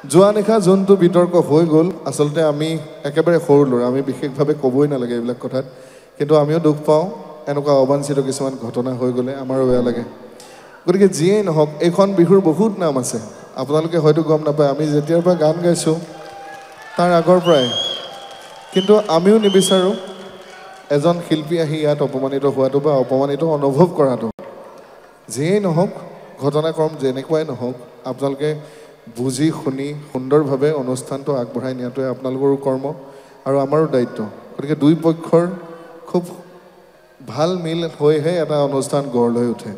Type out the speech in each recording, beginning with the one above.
যোৱা নিশা যোনটো বিতৰ্ক হৈ গ'ল আচলতে আমি একেবাৰে সৰু ল'ৰা আমি বিশেষভাৱে ক'বই নালাগে এইবিলাক কথাত কিন্তু আমিও দুখ পাওঁ এনেকুৱা অবাঞ্ছিত কিছুমান ঘটনা হৈ গ'লে আমাৰো বেয়া লাগে গতিকে যিয়েই নহওক এইখন বিহুৰ বহুত নাম আছে আপোনালোকে হয়তো গম নাপায় আমি যেতিয়াৰ পৰা গান গাইছোঁ তাৰ আগৰ পৰাই কিন্তু আমিও নিবিচাৰোঁ এজন শিল্পী আহি ইয়াত অপমানিত হোৱাটো বা অপমানিত অনুভৱ কৰাটো যিয়েই নহওক ঘটনাক্ৰম যেনেকুৱাই নহওক আপোনালোকে বুজি শুনি সুন্দৰভাৱে অনুষ্ঠানটো আগবঢ়াই নিয়াটোৱে আপোনালোকৰো কৰ্ম আৰু আমাৰো দায়িত্ব গতিকে দুই পক্ষৰ খুব ভাল মিল হৈহে এটা অনুষ্ঠান গঢ় লৈ উঠে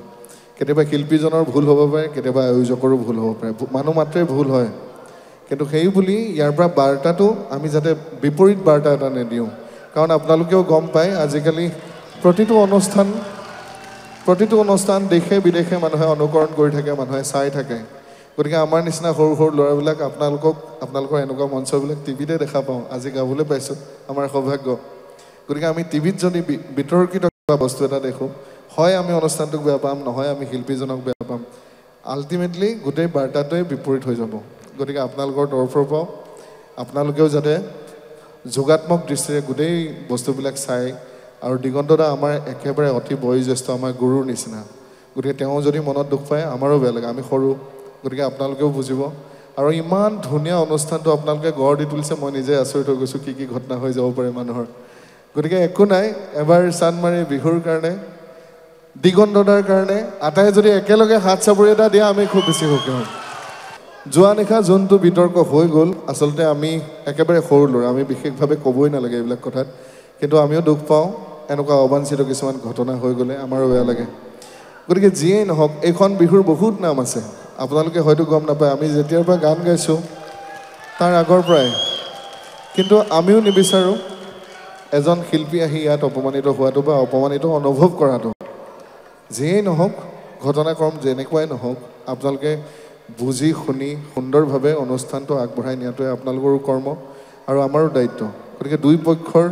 কেতিয়াবা শিল্পীজনৰ ভুল হ'ব পাৰে কেতিয়াবা আয়োজকৰো ভুল হ'ব পাৰে মানুহ মাত্ৰেই ভুল হয় কিন্তু সেই বুলি ইয়াৰ পৰা বাৰ্তাটো আমি যাতে বিপৰীত বাৰ্তা এটা নিদিওঁ কাৰণ আপোনালোকেও গম পায় আজিকালি প্ৰতিটো অনুষ্ঠান দেশে বিদেশে মানুহে অনুকৰণ কৰি থাকে মানুহে চাই থাকে গতিকে আমাৰ নিচিনা সৰু সৰু ল'ৰাবিলাক আপোনালোকৰ এনেকুৱা মঞ্চবিলাক টিভিতে দেখা পাওঁ আজি গাবলৈ পাইছোঁ আমাৰ সৌভাগ্য গতিকে আমি টিভিত যদি বিতৰ্কিত বস্তু এটা দেখোঁ হয় আমি অনুষ্ঠানটোক বেয়া পাম নহয় আমি শিল্পীজনক বেয়া পাম আল্টিমেটলি গোটেই বাৰ্তাটোৱে বিপৰীত হৈ যাব গতিকে আপোনালোকৰ তৰফৰ পৰাও আপোনালোকেও যাতে যোগাত্মক দৃষ্টিৰে গোটেই বস্তুবিলাক চাই আৰু দিগন্তদা আমাৰ একেবাৰে অতি বয়োজ্যেষ্ঠ আমাৰ গুৰুৰ নিচিনা গতিকে তেওঁ যদি মনত দুখ পায় আমাৰো বেয়া লাগে আমি সৰু গতিকে আপোনালোকেও বুজিব আৰু ইমান ধুনীয়া অনুষ্ঠানটো আপোনালোকে গঢ় দি তুলিছে মই নিজে আচৰিত হৈ গৈছোঁ কি ঘটনা হৈ যাব পাৰে মানুহৰ গতিকে একো নাই এবাৰ চানমাৰি বিহুৰ কাৰণে দিগন্তদাৰ কাৰণে আটাই যদি একেলগে হাত চাপৰি এটা দিয়া আমি খুব বেছি সুখী হ'ম যোৱা নিশা যোনটো বিতৰ্ক হৈ গ'ল আচলতে আমি একেবাৰে সৰু ল'ৰা আমি বিশেষভাৱে ক'বই নালাগে এইবিলাক কথাত কিন্তু আমিও দুখ পাওঁ এনেকুৱা অবাঞ্ছিত কিছুমান ঘটনা হৈ গ'লে আমাৰো বেয়া লাগে গতিকে যিয়েই নহওক এইখন বিহুৰ বহুত নাম আছে আপোনালোকে হয়তো গম নাপায় আমি যেতিয়াৰ পৰা গান গাইছোঁ তাৰ আগৰ পৰাই কিন্তু আমিও নিবিচাৰোঁ এজন শিল্পী আহি ইয়াত অপমানিত হোৱাটো বা অপমানিত অনুভৱ কৰাটো যিয়েই নহওক ঘটনাক্ৰম যেনেকুৱাই নহওক আপোনালোকে বুজি শুনি সুন্দৰভাৱে অনুষ্ঠানটো আগবঢ়াই নিয়াটোৱে আপোনালোকৰো কৰ্ম আৰু আমাৰো দায়িত্ব গতিকে দুই পক্ষৰ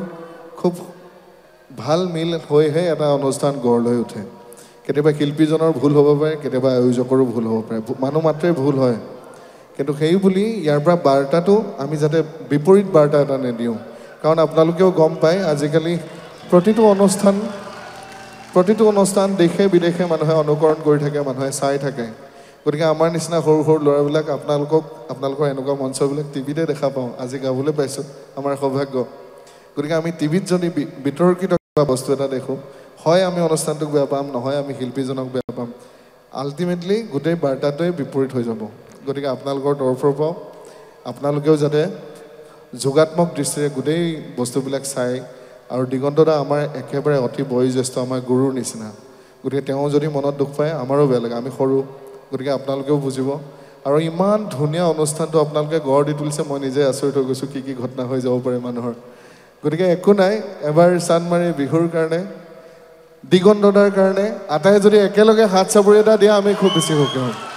খুব ভাল মিল হৈহে এটা অনুষ্ঠান গঢ় লৈ উঠে কেতিয়াবা শিল্পীজনৰ ভুল হ'ব পাৰে কেতিয়াবা আয়োজকৰো ভুল হ'ব পাৰে মানুহ মাত্ৰেই ভুল হয় কিন্তু সেই বুলি ইয়াৰ পৰা বাৰ্তাটো আমি যাতে বিপৰীত বাৰ্তা এটা নিদিওঁ কাৰণ আপোনালোকেও গম পায় আজিকালি প্ৰতিটো অনুষ্ঠান দেশে বিদেশে মানুহে অনুকৰণ কৰি থাকে মানুহে চাই থাকে গতিকে আমাৰ নিচিনা সৰু সৰু ল'ৰাবিলাক আপোনালোকৰ এনেকুৱা মঞ্চবিলাক টিভিতে দেখা পাওঁ আজি গাবলৈ পাইছোঁ আমাৰ সৌভাগ্য গতিকে আমি টিভিত যদি বিতৰ্কিত বস্তু এটা দেখোঁ হয় আমি অনুষ্ঠানটোক বেয়া পাম নহয় আমি শিল্পীজনক বেয়া পাম আল্টিমেটলি গোটেই বাৰ্তাটোৱে বিপৰীত হৈ যাব গতিকে আপোনালোকৰ তৰফৰ পৰাও আপোনালোকেও যাতে যোগাত্মক দৃষ্টিৰে গোটেই বস্তুবিলাক চাই আৰু দিগন্তদা আমাৰ একেবাৰে অতি বয়োজ্যেষ্ঠ আমাৰ গুৰুৰ নিচিনা গতিকে তেওঁ যদি মনত দুখ পায় আমাৰো বেয়া লাগে আমি সৰু গতিকে আপোনালোকেও বুজিব আৰু ইমান ধুনীয়া অনুষ্ঠানটো আপোনালোকে গঢ় দি তুলিছে মই নিজে আচৰিত হৈ গৈছোঁ কি ঘটনা হৈ যাব পাৰে মানুহৰ গতিকে একো নাই এবাৰ চানমাৰি বিহুৰ কাৰণে দিগন্তদাৰ কাৰণে আটাই যদি একেলগে হাত চাপৰি এটা দিয়া আমি খুব বেছি সুখী হ'ম